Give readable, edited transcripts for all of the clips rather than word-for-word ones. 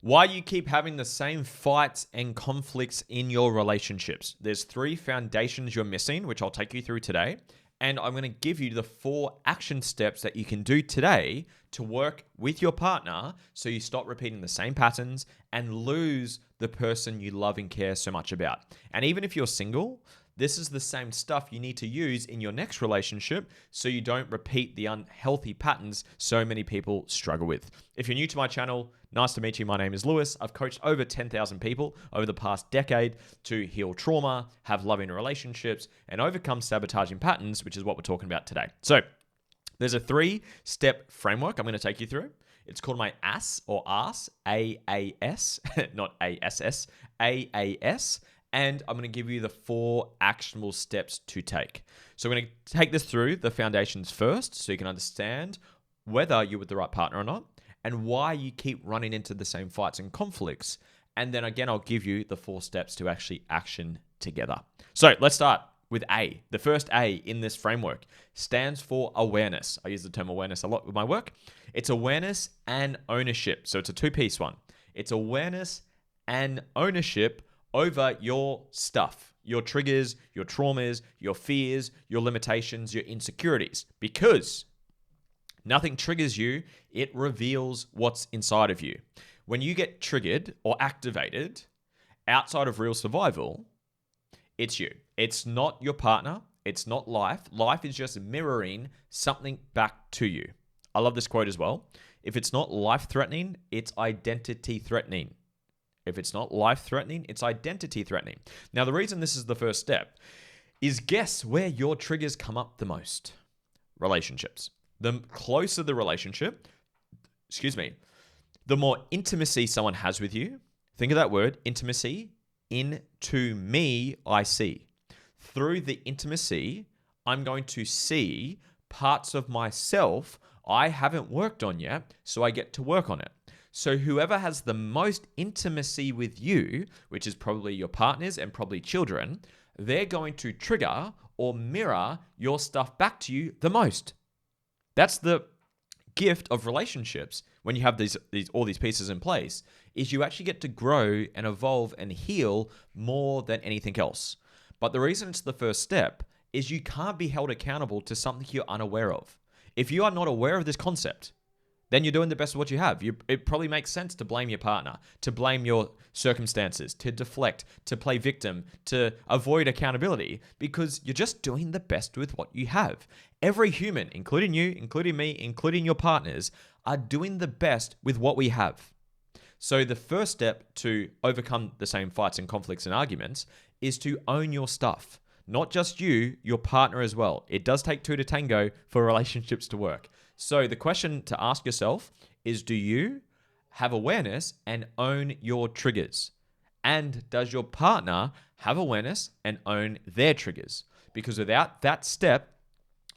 Why you keep having the same fights and conflicts in your relationships. There's 3 foundations you're missing, which I'll take you through today. And I'm going to give you the 4 action steps that you can do today to work with your partner so you stop repeating the same patterns and lose the person you love and care so much about. And even if you're single, this is the same stuff you need to use in your next relationship so you don't repeat the unhealthy patterns so many people struggle with. If you're new to my channel, nice to meet you. My name is Lewis. I've coached over 10,000 people over the past decade to heal trauma, have loving relationships, and overcome sabotaging patterns, which is what we're talking about today. So there's a 3-step framework I'm going to take you through. It's called my AS or AS, A-A-S, not A-S-S, A-A-S. And I'm going to give you the 4 actionable steps to take. So I'm going to take this through the foundations first so you can understand whether you're with the right partner or not and why you keep running into the same fights and conflicts. And then again, I'll give you the 4 steps to actually action together. So let's start with A. The first A in this framework stands for awareness. I use the term awareness a lot with my work. It's awareness and ownership. So it's a 2-piece one. It's awareness and ownership over your stuff, your triggers, your traumas, your fears, your limitations, your insecurities. Because nothing triggers you, it reveals what's inside of you. When you get triggered or activated outside of real survival, it's you. It's not your partner. It's not life. Life is just mirroring something back to you. I love this quote as well. If it's not life-threatening, it's identity-threatening. If it's not life-threatening, it's identity-threatening. Now, the reason this is the first step is guess where your triggers come up the most? Relationships. The closer the relationship, the more intimacy someone has with you. Think of that word, intimacy. Into me, I see. Through the intimacy, I'm going to see parts of myself I haven't worked on yet, so I get to work on it. So whoever has the most intimacy with you, which is probably your partners and probably children, they're going to trigger or mirror your stuff back to you the most. That's the gift of relationships when you have all these pieces in place, is you actually get to grow and evolve and heal more than anything else. But the reason it's the first step is you can't be held accountable to something you're unaware of. If you are not aware of this concept, then you're doing the best of what you have. It probably makes sense to blame your partner, to blame your circumstances, to deflect, to play victim, to avoid accountability, because you're just doing the best with what you have. Every human, including you, including me, including your partners, are doing the best with what we have. So the first step to overcome the same fights and conflicts and arguments is to own your stuff. Not just you, your partner as well. It does take 2 to tango for relationships to work. So the question to ask yourself is, do you have awareness and own your triggers? And does your partner have awareness and own their triggers? Because without that step,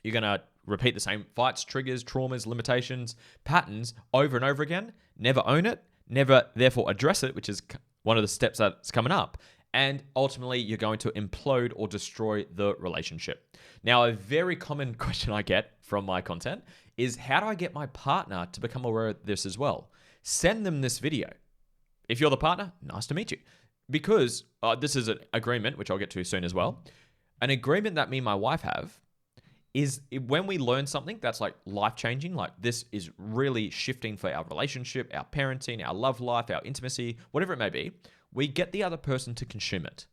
you're going to repeat the same fights, triggers, traumas, limitations, patterns over and over again, never own it, never therefore address it, which is one of the steps that's coming up. And ultimately, you're going to implode or destroy the relationship. Now, a very common question I get from my content is, how do I get my partner to become aware of this as well? Send them this video. If you're the partner, nice to meet you. Because this is an agreement, which I'll get to soon as well. An agreement that me and my wife have is when we learn something that's like life-changing, like this is really shifting for our relationship, our parenting, our love life, our intimacy, whatever it may be, we get the other person to consume it.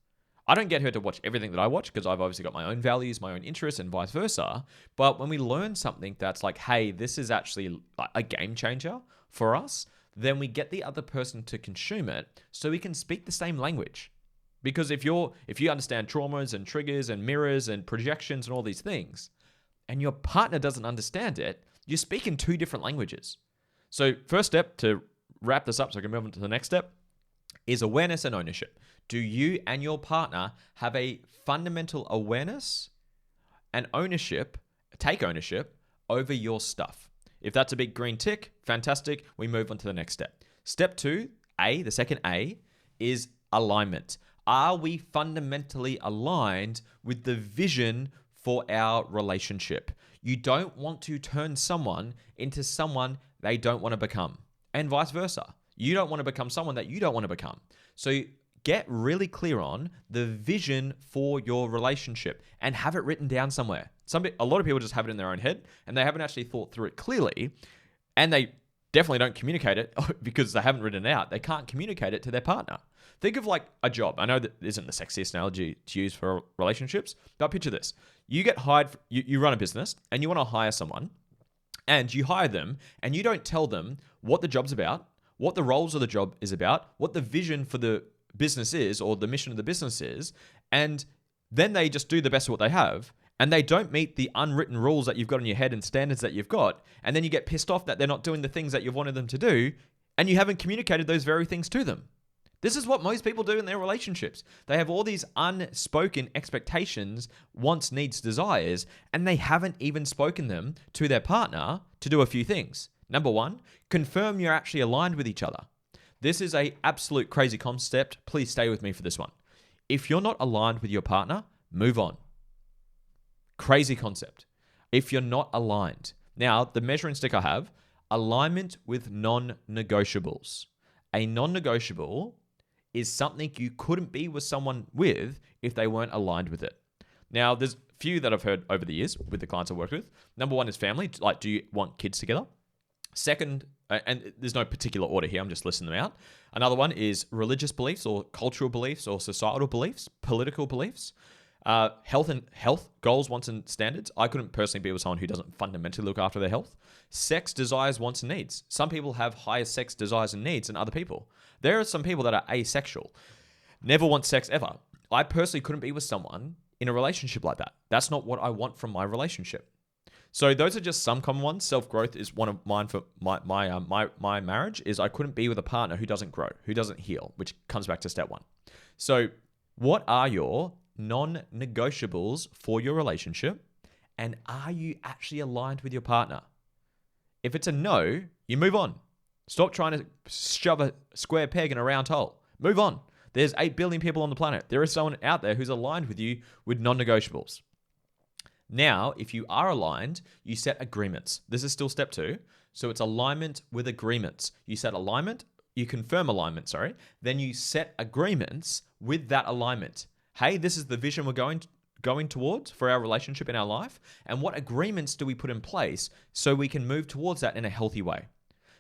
I don't get her to watch everything that I watch because I've obviously got my own values, my own interests, and vice versa. But when we learn something that's like, hey, this is actually a game changer for us, then we get the other person to consume it so we can speak the same language. Because if you understand traumas and triggers and mirrors and projections and all these things, and your partner doesn't understand it, you speak in 2 different languages. So first step to wrap this up so I can move on to the next step is awareness and ownership. Do you and your partner have a fundamental awareness and take ownership over your stuff? If that's a big green tick, fantastic. We move on to the next step. Step 2, the second A, is alignment. Are we fundamentally aligned with the vision for our relationship? You don't want to turn someone into someone they don't want to become, and vice versa. You don't want to become someone that you don't want to become. So get really clear on the vision for your relationship and have it written down somewhere. A lot of people just have it in their own head and they haven't actually thought through it clearly, and they definitely don't communicate it because they haven't written it out. They can't communicate it to their partner. Think of like a job. I know that isn't the sexiest analogy to use for relationships, but picture this. You get hired, you run a business and you want to hire someone, and you hire them and you don't tell them what the job's about, what the roles of the job is about, what the vision for the business is or the mission of the business is, and then they just do the best of what they have, and they don't meet the unwritten rules that you've got in your head and standards that you've got, and then you get pissed off that they're not doing the things that you've wanted them to do, and you haven't communicated those very things to them. This is what most people do in their relationships. They have all these unspoken expectations, wants, needs, desires, and they haven't even spoken them to their partner to do a few things. Number one, confirm you're actually aligned with each other. This is an absolute crazy concept. Please stay with me for this one. If you're not aligned with your partner, move on. Crazy concept. If you're not aligned. Now, the measuring stick I have, alignment with non-negotiables. A non-negotiable is something you couldn't be with someone with if they weren't aligned with it. Now, there's a few that I've heard over the years with the clients I've worked with. Number one is family. Like, do you want kids together? Second, and there's no particular order here, I'm just listing them out. Another one is religious beliefs or cultural beliefs or societal beliefs, political beliefs. Health goals, wants, and standards. I couldn't personally be with someone who doesn't fundamentally look after their health. Sex desires, wants, and needs. Some people have higher sex desires and needs than other people. There are some people that are asexual, never want sex ever. I personally couldn't be with someone in a relationship like that. That's not what I want from my relationship. So those are just some common ones. Self-growth is one of mine for my marriage. Is I couldn't be with a partner who doesn't grow, who doesn't heal, which comes back to step one. So what are your non-negotiables for your relationship, and are you actually aligned with your partner? If it's a no, you move on. Stop trying to shove a square peg in a round hole. Move on. There's 8 billion people on the planet. There is someone out there who's aligned with you with non-negotiables. Now, if you are aligned, you set agreements. This is still step 2. So it's alignment with agreements. You set alignment, you confirm alignment, then you set agreements with that alignment. Hey, this is the vision we're going towards for our relationship in our life, and what agreements do we put in place so we can move towards that in a healthy way?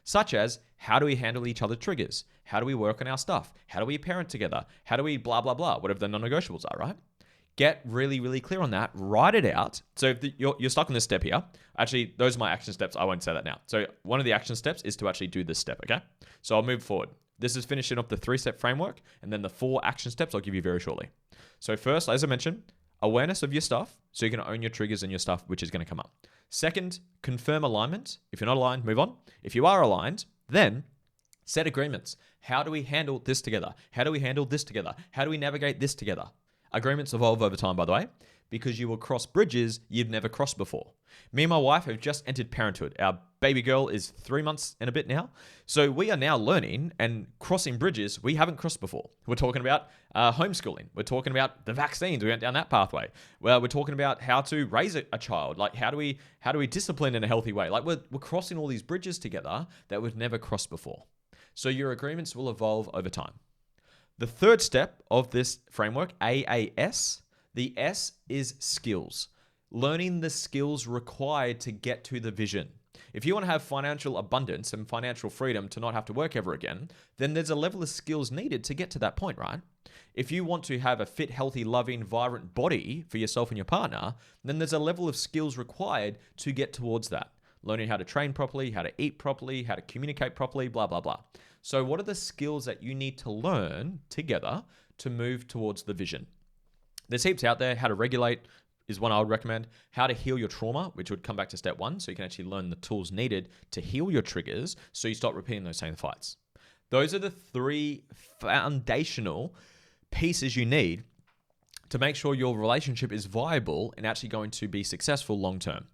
Such as, how do we handle each other's triggers? How do we work on our stuff? How do we parent together? How do we blah, blah, blah, whatever the non-negotiables are, right? Get really, really clear on that. Write it out. So if you're stuck on this step here, actually, those are my action steps. I won't say that now. So one of the action steps is to actually do this step, okay? So I'll move forward. This is finishing off the 3-step framework, and then the 4 action steps I'll give you very shortly. So first, as I mentioned, awareness of your stuff, so you can own your triggers and your stuff, which is going to come up. Second, confirm alignment. If you're not aligned, move on. If you are aligned, then set agreements. How do we handle this together? How do we handle this together? How do we navigate this together? Agreements evolve over time, by the way, because you will cross bridges you've never crossed before. Me and my wife have just entered parenthood. Our baby girl is 3 months and a bit now. So we are now learning and crossing bridges we haven't crossed before. We're talking about homeschooling. We're talking about the vaccines. We went down that pathway. Well, we're talking about how to raise a child. Like, how do we discipline in a healthy way? Like, we're crossing all these bridges together that we've never crossed before. So your agreements will evolve over time. The third step of this framework, AAS, the S is skills. Learning the skills required to get to the vision. If you want to have financial abundance and financial freedom to not have to work ever again, then there's a level of skills needed to get to that point, right? If you want to have a fit, healthy, loving, vibrant body for yourself and your partner, then there's a level of skills required to get towards that. Learning how to train properly, how to eat properly, how to communicate properly, blah, blah, blah. So what are the skills that you need to learn together to move towards the vision? There's heaps out there. How to regulate is one I would recommend. How to heal your trauma, which would come back to step 1. So you can actually learn the tools needed to heal your triggers so you stop repeating those same fights. Those are the 3 foundational pieces you need to make sure your relationship is viable and actually going to be successful long term.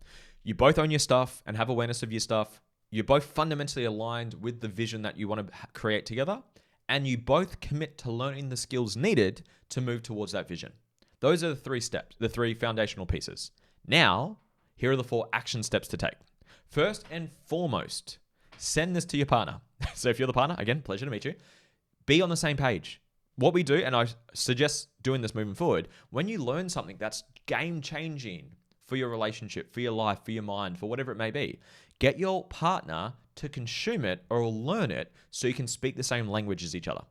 You both own your stuff and have awareness of your stuff. You're both fundamentally aligned with the vision that you want to create together, and you both commit to learning the skills needed to move towards that vision. Those are the 3 steps, the 3 foundational pieces. Now, here are the 4 action steps to take. First and foremost, send this to your partner. So if you're the partner, again, pleasure to meet you. Be on the same page. What we do, and I suggest doing this moving forward, when you learn something that's game changing for your relationship, for your life, for your mind, for whatever it may be, get your partner to consume it or learn it so you can speak the same language as each other.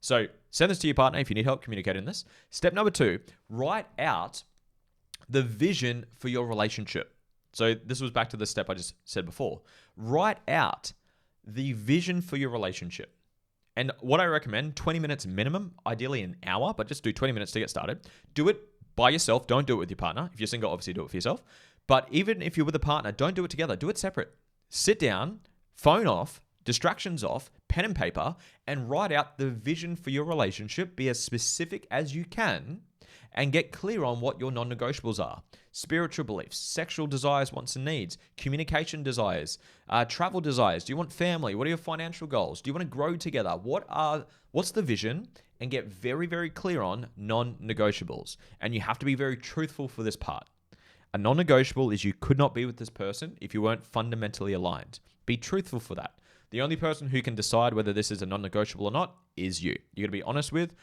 So send this to your partner if you need help communicating this. Step number 2, write out the vision for your relationship. So this was back to the step I just said before. Write out the vision for your relationship. And what I recommend, 20 minutes minimum, ideally an hour, but just do 20 minutes to get started. Do it by yourself. Don't do it with your partner. If you're single, obviously do it for yourself. But even if you're with a partner, don't do it together. Do it separate. Sit down, phone off, distractions off, pen and paper, and write out the vision for your relationship. Be as specific as you can and get clear on what your non-negotiables are. Spiritual beliefs, sexual desires, wants and needs, communication desires, travel desires. Do you want family? What are your financial goals? Do you want to grow together? What's the vision? And get very, very clear on non-negotiables. And you have to be very truthful for this part. A non-negotiable is you could not be with this person if you weren't fundamentally aligned. Be truthful for that. The only person who can decide whether this is a non-negotiable or not is you. You're going to be honest with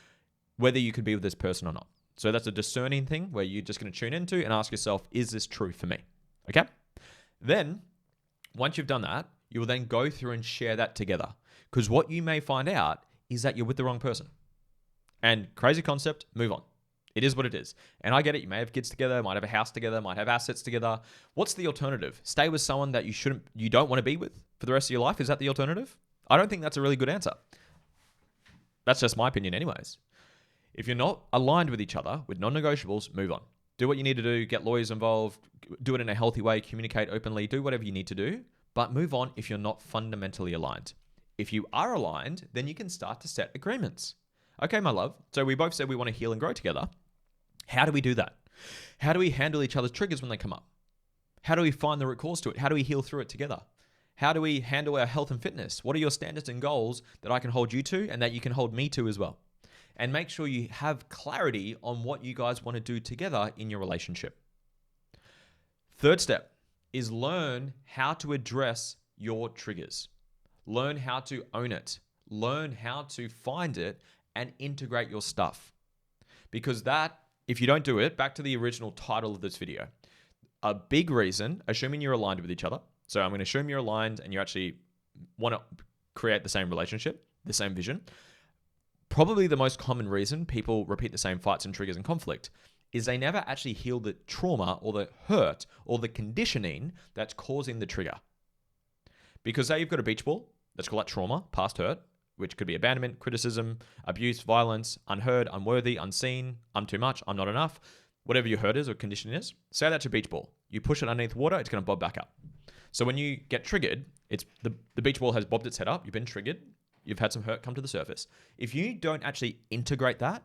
whether you could be with this person or not. So that's a discerning thing where you're just going to tune into and ask yourself, is this true for me? Okay? Then, once you've done that, you will then go through and share that together. Because what you may find out is that you're with the wrong person. And crazy concept, move on. It is what it is. And I get it. You may have kids together, might have a house together, might have assets together. What's the alternative? Stay with someone that you don't want to be with for the rest of your life? Is that the alternative? I don't think that's a really good answer. That's just my opinion anyways. If you're not aligned with each other, with non-negotiables, move on. Do what you need to do, get lawyers involved, do it in a healthy way, communicate openly, do whatever you need to do, but move on if you're not fundamentally aligned. If you are aligned, then you can start to set agreements. Okay, my love, so we both said we want to heal and grow together. How do we do that? How do we handle each other's triggers when they come up? How do we find the root cause to it? How do we heal through it together? How do we handle our health and fitness? What are your standards and goals that I can hold you to and that you can hold me to as well? And make sure you have clarity on what you guys want to do together in your relationship. Third step is learn how to address your triggers. Learn how to own it. Learn how to find it and integrate your stuff. Because that, if you don't do it, back to the original title of this video, a big reason, assuming you're aligned with each other. So I'm going to assume you're aligned and you actually want to create the same relationship, the same vision. Probably the most common reason people repeat the same fights and triggers and conflict is they never actually heal the trauma or the hurt or the conditioning that's causing the trigger. Because say you've got a beach ball, let's call that trauma, past hurt, which could be abandonment, criticism, abuse, violence, unheard, unworthy, unseen, I'm too much, I'm not enough, whatever your hurt is or conditioning is. Say that's a beach ball. You push it underneath water, it's going to bob back up. So when you get triggered, it's the beach ball has bobbed its head up, you've been triggered, you've had some hurt come to the surface. If you don't actually integrate that,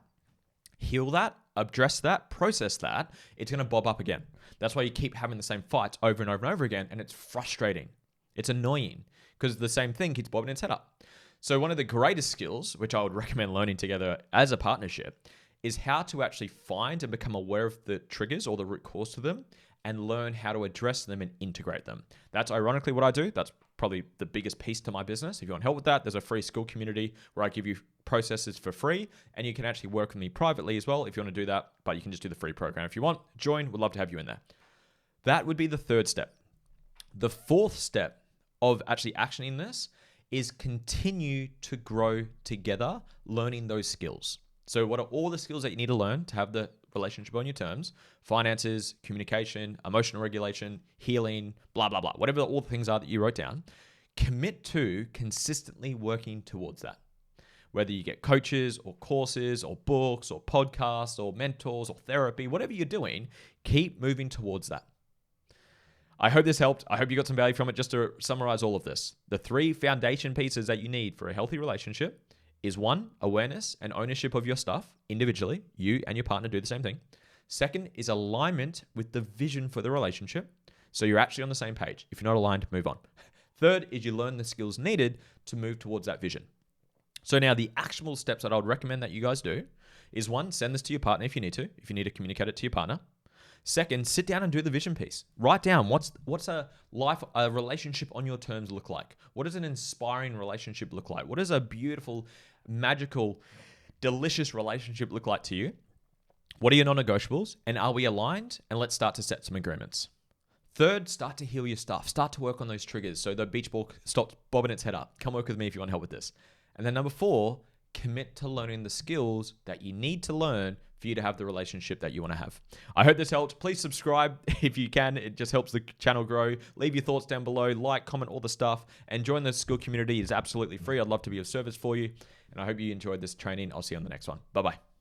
heal that, address that, process that, it's going to bob up again. That's why you keep having the same fights over and over and over again, and it's frustrating. It's annoying because the same thing keeps bobbing its head up. So one of the greatest skills, which I would recommend learning together as a partnership, is how to actually find and become aware of the triggers or the root cause to them and learn how to address them and integrate them. That's ironically what I do. That's probably the biggest piece to my business. If you want help with that, there's a free school community where I give you processes for free, and you can actually work with me privately as well if you want to do that, but you can just do the free program. If you want, join. We'd love to have you in there. That would be the third step. The fourth step of actually actioning this is continue to grow together, learning those skills. So what are all the skills that you need to learn to have the relationship on your terms? Finances, communication, emotional regulation, healing, blah, blah, blah. Whatever all the things are that you wrote down, commit to consistently working towards that. Whether you get coaches or courses or books or podcasts or mentors or therapy, whatever you're doing, keep moving towards that. I hope this helped. I hope you got some value from it. Just to summarize all of this, the 3 foundation pieces that you need for a healthy relationship is 1, awareness and ownership of your stuff individually. You and your partner do the same thing. Second is alignment with the vision for the relationship. So you're actually on the same page. If you're not aligned, move on. Third is you learn the skills needed to move towards that vision. So now the actionable steps that I would recommend that you guys do is 1, send this to your partner if you need to communicate it to your partner. Second, sit down and do the vision piece. Write down what's a relationship on your terms look like? What does an inspiring relationship look like? What does a beautiful, magical, delicious relationship look like to you? What are your non-negotiables? And are we aligned? And let's start to set some agreements. Third, start to heal your stuff. Start to work on those triggers. So the beach ball stops bobbing its head up. Come work with me if you want help with this. And then number 4, commit to learning the skills that you need to learn for you to have the relationship that you want to have. I hope this helped. Please subscribe if you can. It just helps the channel grow. Leave your thoughts down below. Like, comment, all the stuff. And join the school community. It's absolutely free. I'd love to be of service for you. And I hope you enjoyed this training. I'll see you on the next one. Bye-bye.